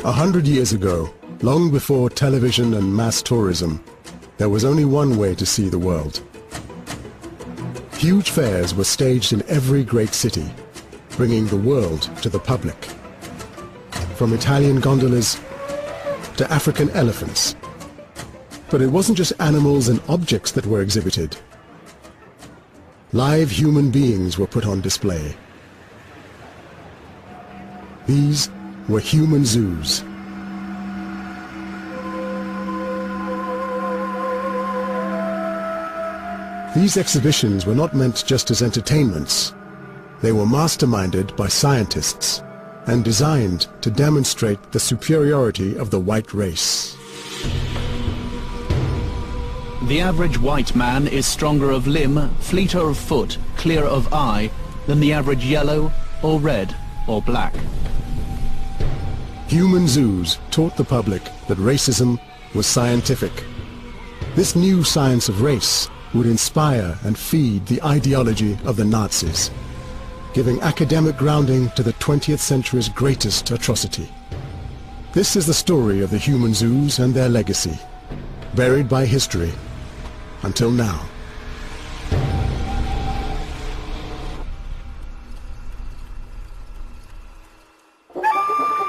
100 years ago, long before television and mass tourism, there was only one way to see the world. Huge fairs were staged in every great city, bringing the world to the public. From Italian gondolas to African elephants. But it wasn't just animals and objects that were exhibited. Live human beings were put on display. These were human zoos. These exhibitions were not meant just as entertainments. They were masterminded by scientists and designed to demonstrate the superiority of the white race. The average white man is stronger of limb, fleeter of foot, clearer of eye than the average yellow or red or black. Human zoos taught the public that racism was scientific. This new science of race would inspire and feed the ideology of the Nazis, giving academic grounding to the 20th century's greatest atrocity. This is the story of the human zoos and their legacy, buried by history until now.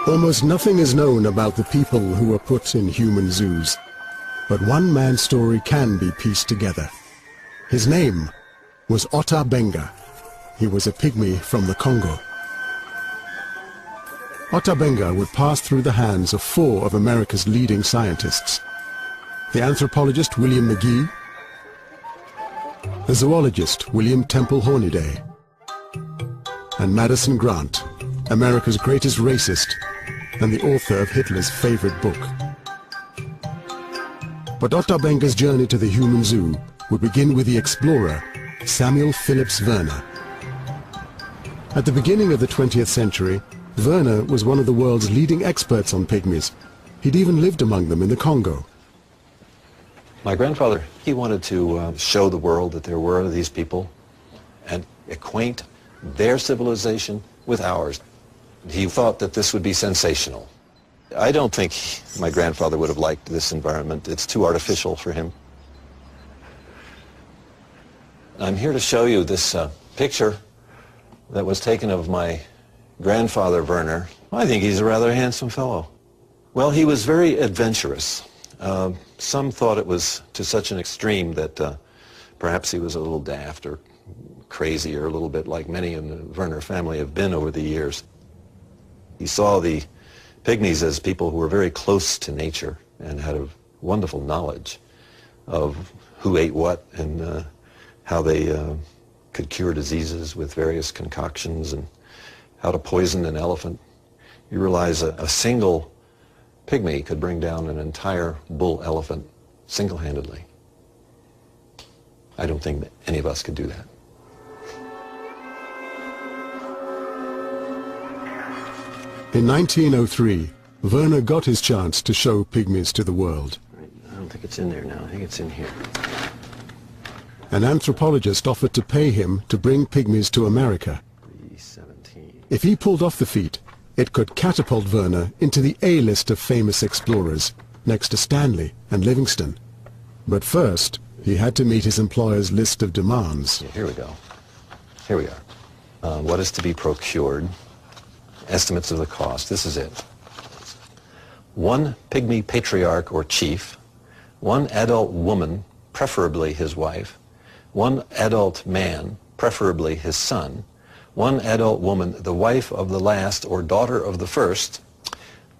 Almost nothing is known about the people who were put in human zoos, but one man's story can be pieced together. His name was Ota Benga. He was a pygmy from the Congo. Ota Benga would pass through the hands of 4 of America's leading scientists: the anthropologist William McGee, the zoologist William Temple Hornaday, and Madison Grant, America's greatest racist and the author of Hitler's favorite book. But Ota Benga's journey to the human zoo would begin with the explorer Samuel Phillips Werner. At the beginning of the 20th century, Werner was one of the world's leading experts on pygmies. He'd even lived among them in the Congo. My grandfather, he wanted to show the world that there were these people and acquaint their civilization with ours. He thought that this would be sensational. I don't think my grandfather would have liked this environment. It's too artificial for him. I'm here to show you this picture that was taken of my grandfather, Werner. I think he's a rather handsome fellow. Well, he was very adventurous. Some thought it was to such an extreme that perhaps he was a little daft or crazy, or a little bit like many in the Werner family have been over the years. He saw the pygmies as people who were very close to nature and had a wonderful knowledge of who ate what and how they could cure diseases with various concoctions and how to poison an elephant. You realize a single pygmy could bring down an entire bull elephant single-handedly. I don't think that any of us could do that. In 1903, Werner got his chance to show pygmies to the world. I don't think it's in there now. I think it's in here. An anthropologist offered to pay him to bring pygmies to America. 317. If he pulled off the feat, it could catapult Werner into the A-list of famous explorers, next to Stanley and Livingstone. But first, he had to meet his employer's list of demands. Yeah, here we go. Here we are. What is to be procured? Estimates of the cost. This is it. 1 pygmy patriarch or chief, 1 adult woman, preferably his wife, 1 adult man, preferably his son, 1 adult woman, the wife of the last or daughter of the first,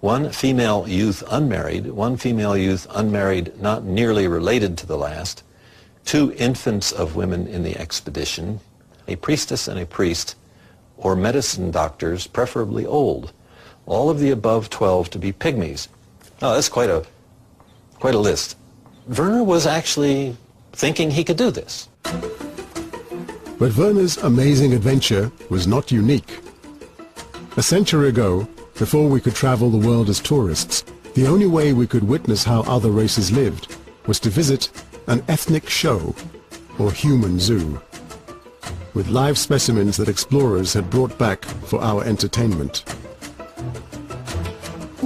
1 female youth unmarried, 1 female youth unmarried not nearly related to the last, 2 infants of women in the expedition, a priestess and a priest, or medicine doctors, preferably old. All of the above 12 to be pygmies. Oh, that's quite a list. Werner was actually thinking he could do this. But Werner's amazing adventure was not unique. A century ago, before we could travel the world as tourists, the only way we could witness how other races lived was to visit an ethnic show, or human zoo, with live specimens that explorers had brought back for our entertainment.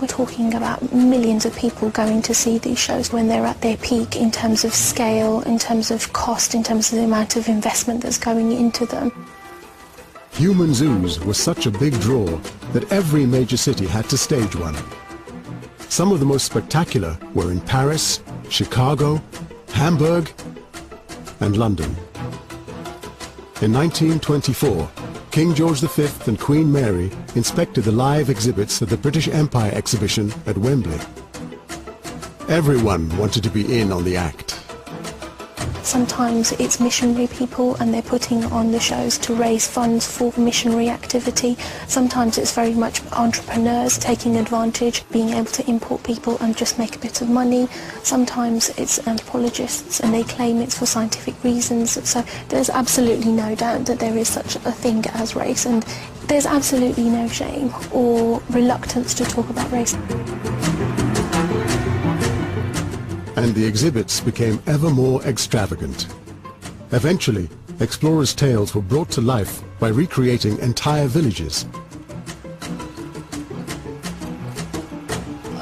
We're talking about millions of people going to see these shows when they're at their peak in terms of scale, in terms of cost, in terms of the amount of investment that's going into them. Human zoos were such a big draw that every major city had to stage one. Some of the most spectacular were in Paris, Chicago, Hamburg, and London. In 1924, King George V and Queen Mary inspected the live exhibits at the British Empire exhibition at Wembley. Everyone wanted to be in on the act. Sometimes it's missionary people and they're putting on the shows to raise funds for missionary activity. Sometimes it's very much entrepreneurs taking advantage, being able to import people and just make a bit of money. Sometimes it's anthropologists and they claim it's for scientific reasons. So there's absolutely no doubt that there is such a thing as race, and there's absolutely no shame or reluctance to talk about race. And the exhibits became ever more extravagant. Eventually, explorers' tales were brought to life by recreating entire villages.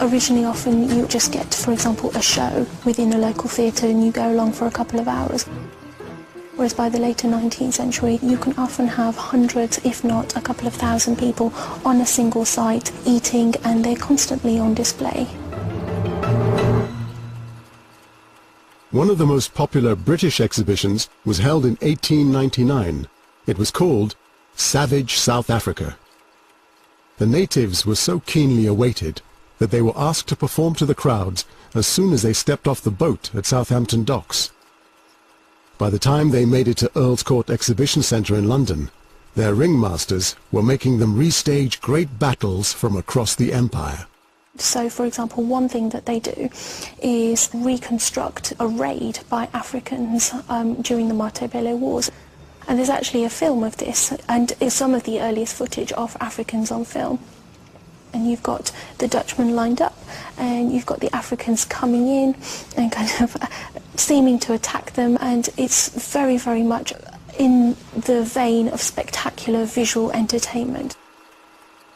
Originally, often you just get, for example, a show within a local theatre and you go along for a couple of hours. Whereas by the later 19th century, you can often have hundreds, if not a couple of thousand people on a single site eating, and they're constantly on display. One of the most popular British exhibitions was held in 1899. It was called Savage South Africa. The natives were so keenly awaited that they were asked to perform to the crowds as soon as they stepped off the boat at Southampton Docks. By the time they made it to Earl's Court Exhibition Centre in London, their ringmasters were making them restage great battles from across the empire. So, for example, one thing that they do is reconstruct a raid by Africans during the Matabele Wars. And there's actually a film of this, and it's some of the earliest footage of Africans on film. And you've got the Dutchmen lined up, and you've got the Africans coming in and kind of seeming to attack them, and it's very, very much in the vein of spectacular visual entertainment.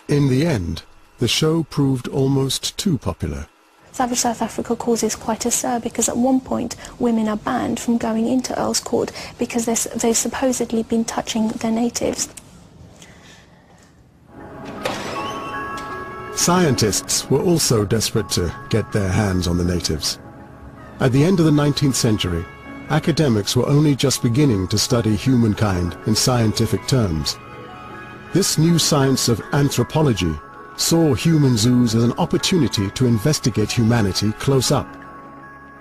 In the end, the show proved almost too popular. Savage South Africa causes quite a stir because at one point women are banned from going into Earl's Court because they've supposedly been touching the natives. Scientists were also desperate to get their hands on the natives. At the end of the 19th century, academics were only just beginning to study humankind in scientific terms. This new science of anthropology saw human zoos as an opportunity to investigate humanity close up.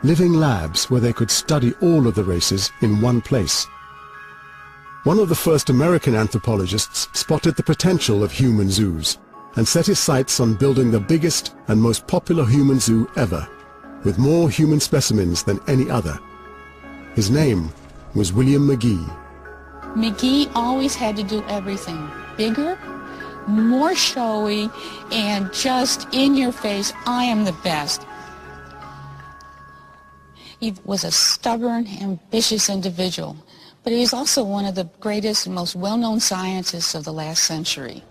Living labs where they could study all of the races in one place. One of the first American anthropologists spotted the potential of human zoos and set his sights on building the biggest and most popular human zoo ever, with more human specimens than any other. His name was William Magee. Magee always had to do everything bigger, more showy, and just in your face, I am the best. He was a stubborn, ambitious individual, but he was also one of the greatest and most well-known scientists of the last century.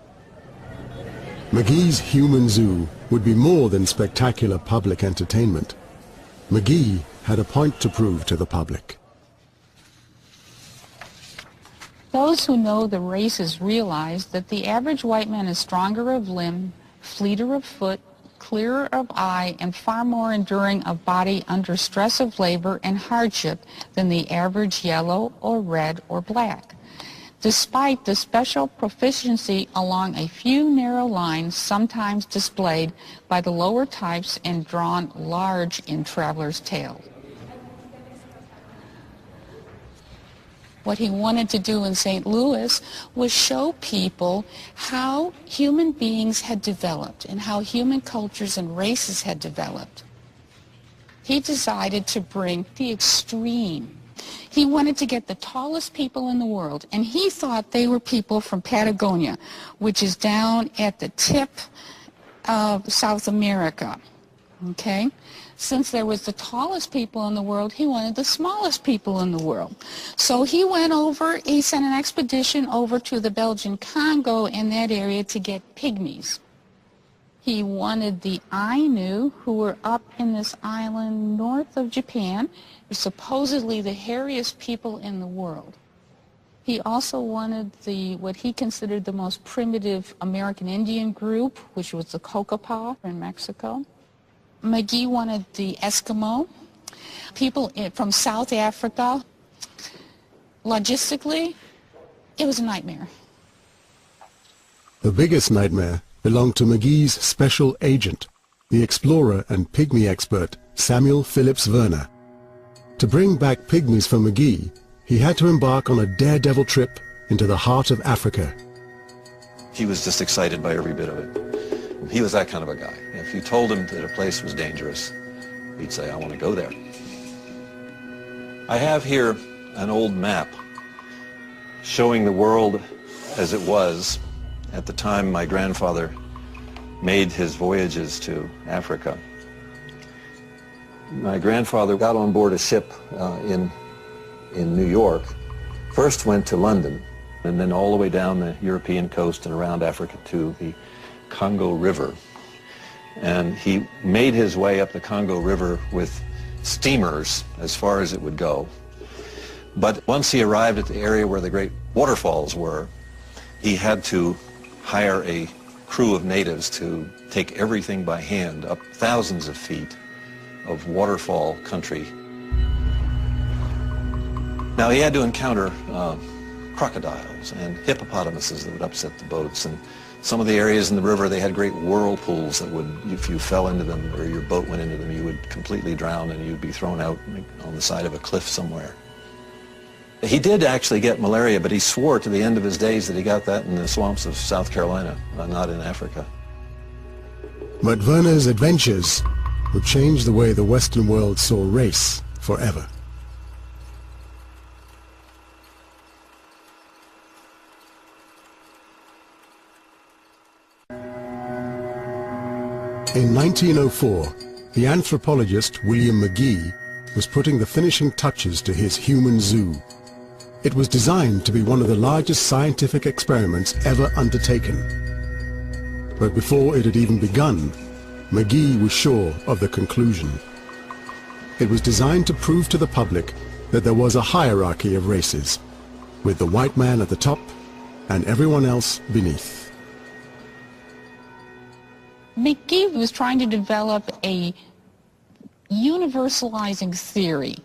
Magee's human zoo would be more than spectacular public entertainment. Magee had a point to prove to the public. Those who know the races realize that the average white man is stronger of limb, fleeter of foot, clearer of eye, and far more enduring of body under stress of labor and hardship than the average yellow or red or black, despite the special proficiency along a few narrow lines sometimes displayed by the lower types and drawn large in travelers' tales. What he wanted to do in St. Louis was show people how human beings had developed and how human cultures and races had developed. He decided to bring the extreme. He wanted to get the tallest people in the world, and he thought they were people from Patagonia, which is down at the tip of South America, okay? Since there was the tallest people in the world, he wanted the smallest people in the world. So he went over, he sent an expedition over to the Belgian Congo in that area to get pygmies. He wanted the Ainu, who were up in this island north of Japan, supposedly the hairiest people in the world. He also wanted what he considered the most primitive American Indian group, which was the Cocopah in Mexico. McGee wanted the Eskimo, people from South Africa. Logistically, it was a nightmare. The biggest nightmare belonged to McGee's special agent, the explorer and pygmy expert Samuel Phillips Werner. To bring back pygmies for McGee, he had to embark on a daredevil trip into the heart of Africa. He was just excited by every bit of it. He was that kind of a guy. If you told him that a place was dangerous, he'd say, I want to go there. I have here an old map showing the world as it was at the time my grandfather made his voyages to Africa. My grandfather got on board a ship in New York, first went to London, and then all the way down the European coast and around Africa to the Congo River. And he made his way up the Congo River with steamers as far as it would go. But once he arrived at the area where the great waterfalls were, he had to hire a crew of natives to take everything by hand up thousands of feet of waterfall country. Now he had to encounter crocodiles and hippopotamuses that would upset the boats, and some of the areas in the river, they had great whirlpools that would, if you fell into them or your boat went into them, you would completely drown and you'd be thrown out on the side of a cliff somewhere. He did actually get malaria, but he swore to the end of his days that he got that in the swamps of South Carolina, not in Africa. But Werner's adventures would change the way the Western world saw race forever. In 1904, the anthropologist William McGee was putting the finishing touches to his human zoo. It was designed to be one of the largest scientific experiments ever undertaken. But before it had even begun, McGee was sure of the conclusion. It was designed to prove to the public that there was a hierarchy of races, with the white man at the top and everyone else beneath. McGee was trying to develop a universalizing theory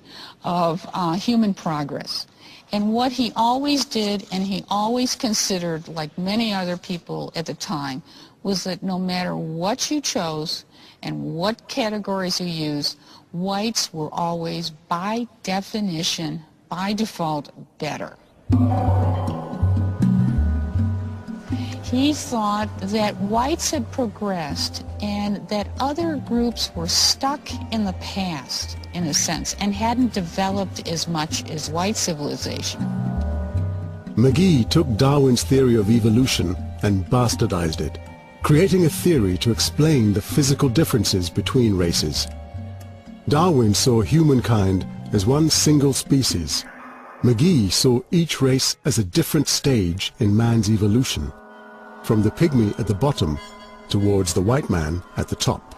of human progress. And what he always did, and he always considered, like many other people at the time, was that no matter what you chose and what categories you used, whites were always, by definition, by default, better. He thought that whites had progressed and that other groups were stuck in the past, in a sense, and hadn't developed as much as white civilization. McGee took Darwin's theory of evolution and bastardized it, creating a theory to explain the physical differences between races. Darwin saw humankind as one single species. McGee saw each race as a different stage in man's evolution, from the pygmy at the bottom towards the white man at the top.